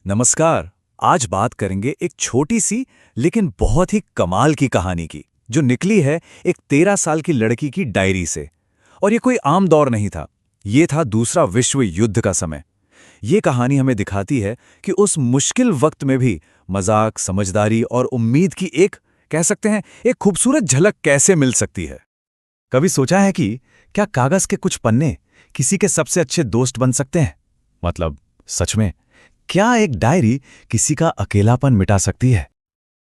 नमस्कार। आज बात करेंगे एक छोटी सी लेकिन बहुत ही कमाल की कहानी की, जो निकली है एक 13 साल की लड़की की डायरी से। और ये कोई आम दौर नहीं था, ये था दूसरा विश्व युद्ध का समय। ये कहानी हमें दिखाती है कि उस मुश्किल वक्त में भी मजाक, समझदारी और उम्मीद की एक, कह सकते हैं, एक खूबसूरत झलक कैसे मिल सकती है। कभी सोचा है कि क्या कागज के कुछ पन्ने किसी के सबसे अच्छे दोस्त बन सकते हैं? मतलब सच में, क्या एक डायरी किसी का अकेलापन मिटा सकती है?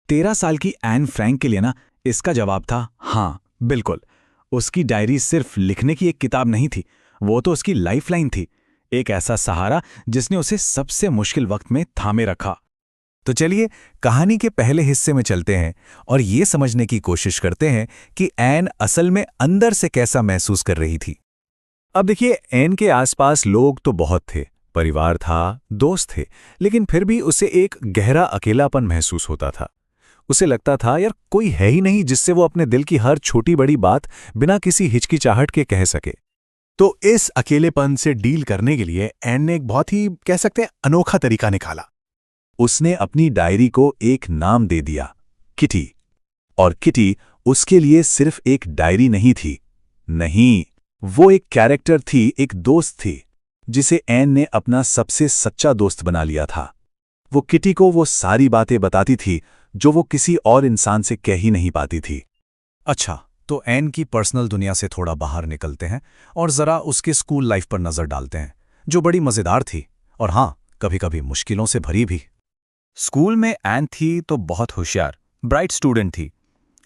13 साल की एन फ्रैंक के लिए ना, इसका जवाब था हाँ, बिल्कुल। उसकी डायरी सिर्फ लिखने की एक किताब नहीं थी, वो तो उसकी लाइफलाइन थी। एक ऐसा सहारा जिसने उसे सबसे मुश्किल वक्त में थामे रखा। तो चलिए कहानी के पहले हिस्से में चलते हैं और ये समझने की कोशिश करते हैं कि एन असल में अंदर से कैसा महसूस कर रही थी। अब देखिए, एन के आसपास लोग तो बहुत थे, परिवार था, दोस्त थे, लेकिन फिर भी उसे एक गहरा अकेलापन महसूस होता था। उसे लगता था यार, कोई है ही नहीं जिससे वो अपने दिल की हर छोटी बड़ी बात बिना किसी हिचकिचाहट के कह सके। तो इस अकेलेपन से डील करने के लिए एन ने एक बहुत ही, कह सकते हैं, अनोखा तरीका निकाला। उसने अपनी डायरी को एक नाम दे दिया, किटी। और किटी उसके लिए सिर्फ एक डायरी नहीं थी, नहीं, वो एक कैरेक्टर थी, एक दोस्त थी, जिसे एन ने अपना सबसे सच्चा दोस्त बना लिया था। वो किटी को वो सारी बातें बताती थी जो वो किसी और इंसान से कह ही नहीं पाती थी। अच्छा, तो एन की पर्सनल दुनिया से थोड़ा बाहर निकलते हैं और जरा उसके स्कूल लाइफ पर नजर डालते हैं, जो बड़ी मजेदार थी और हाँ, कभी-कभी मुश्किलों से भरी भी। स्कूल में एन थी तो बहुत होशियार, ब्राइट स्टूडेंट थी,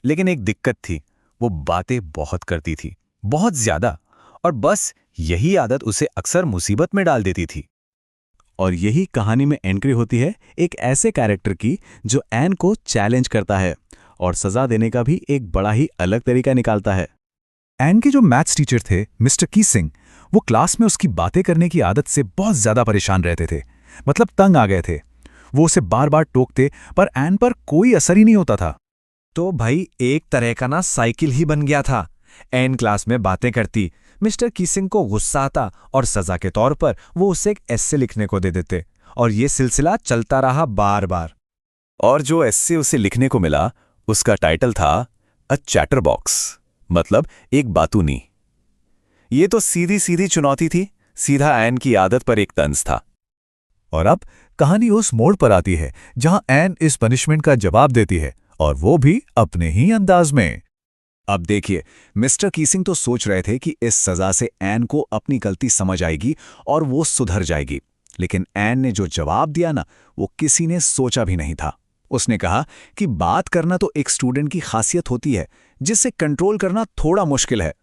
लेकिन एक दिक्कत थी, वो बातें बहुत करती थी, बहुत ज्यादा, और बस यही आदत उसे अक्सर मुसीबत में डाल देती थी। और यही कहानी में एंट्री होती है एक ऐसे कैरेक्टर की जो एन को चैलेंज करता है और सजा देने का भी एक बड़ा ही अलग तरीका निकालता है। एन के जो मैथ्स टीचर थे, मिस्टर कीसिंग, वो क्लास में उसकी बातें करने की आदत से बहुत ज्यादा परेशान रहते थे, मतलब तंग आ गए थे। वो उसे बार बार टोकते, पर एन पर कोई असर ही नहीं होता था। तो भाई एक तरह का ना साइकिल ही बन गया था। एन क्लास में बातें करती, मिस्टर कीसिंग को गुस्सा आता और सजा के तौर पर वो उसे एक एस्से लिखने को दे देते, और ये सिलसिला चलता रहा बार बार। और जो एस्से उसे लिखने को मिला, उसका टाइटल था अ चैटर बॉक्स, मतलब एक बातूनी। ये तो सीधी सीधी चुनौती थी, सीधा एन की आदत पर एक तंज था। और अब कहानी उस मोड़ पर आती है जहां एन इस पनिशमेंट का जवाब देती है, और वो भी अपने ही अंदाज में। अब देखिए, मिस्टर कीसिंग तो सोच रहे थे कि इस सजा से एन को अपनी गलती समझ आएगी और वो सुधर जाएगी, लेकिन एन ने जो जवाब दिया ना, वो किसी ने सोचा भी नहीं था। उसने कहा कि बात करना तो एक स्टूडेंट की खासियत होती है, जिसे कंट्रोल करना थोड़ा मुश्किल है।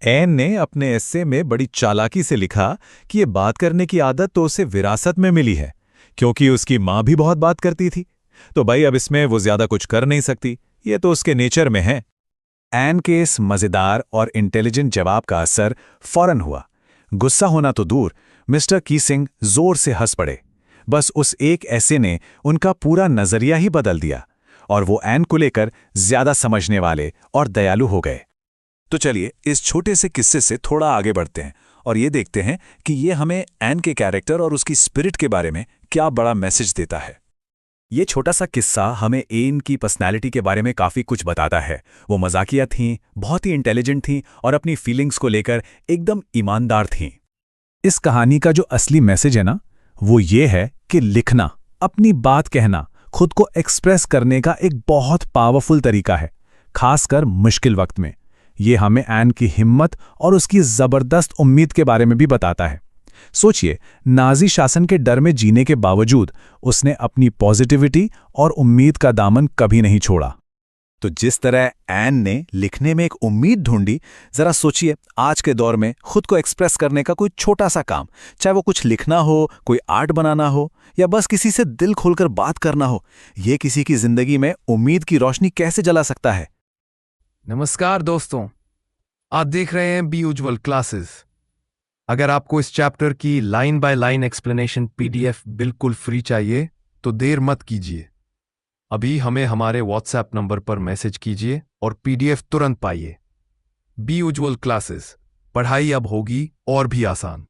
एन ने अपने एस्से में बड़ी चालाकी से लिखा कि ये बात करने की आदत तो उसे विरासत में मिली है, क्योंकि उसकी माँ भी बहुत बात करती थी। तो भाई अब इसमें वो ज्यादा कुछ कर नहीं सकती, ये तो उसके नेचर में है। एन के इस मजेदार और इंटेलिजेंट जवाब का असर फौरन हुआ। गुस्सा होना तो दूर, मिस्टर कीसिंग जोर से हंस पड़े। बस उस एक ऐसे ने उनका पूरा नजरिया ही बदल दिया, और वो एन को लेकर ज्यादा समझने वाले और दयालु हो गए। तो चलिए इस छोटे से किस्से से थोड़ा आगे बढ़ते हैं और ये देखते हैं कि ये हमें एन के कैरेक्टर और उसकी स्पिरिट के बारे में क्या बड़ा मैसेज देता है। ये छोटा सा किस्सा हमें एन की पर्सनैलिटी के बारे में काफ़ी कुछ बताता है। वो मजाकिया थीं, बहुत ही इंटेलिजेंट थीं और अपनी फीलिंग्स को लेकर एकदम ईमानदार थीं। इस कहानी का जो असली मैसेज है ना, वो ये है कि लिखना, अपनी बात कहना, खुद को एक्सप्रेस करने का एक बहुत पावरफुल तरीका है, खासकर मुश्किल वक्त में। ये हमें एन की हिम्मत और उसकी ज़बरदस्त उम्मीद के बारे में भी बताता है। सोचिए, नाजी शासन के डर में जीने के बावजूद उसने अपनी पॉजिटिविटी और उम्मीद का दामन कभी नहीं छोड़ा। तो जिस तरह एन ने लिखने में एक उम्मीद ढूंढी, जरा सोचिए आज के दौर में खुद को एक्सप्रेस करने का कोई छोटा सा काम, चाहे वो कुछ लिखना हो, कोई आर्ट बनाना हो, या बस किसी से दिल खोलकर बात करना हो, ये किसी की जिंदगी में उम्मीद की रोशनी कैसे जला सकता है। नमस्कार दोस्तों, आप देख रहे हैं बी उज्ज्वल क्लासेस। अगर आपको इस चैप्टर की line by line explanation PDF बिल्कुल फ्री चाहिए तो देर मत कीजिए, अभी हमें हमारे व्हाट्सएप नंबर पर मैसेज कीजिए और पीडीएफ तुरंत पाइए। बी उज्ज्वल क्लासेस, पढ़ाई अब होगी और भी आसान।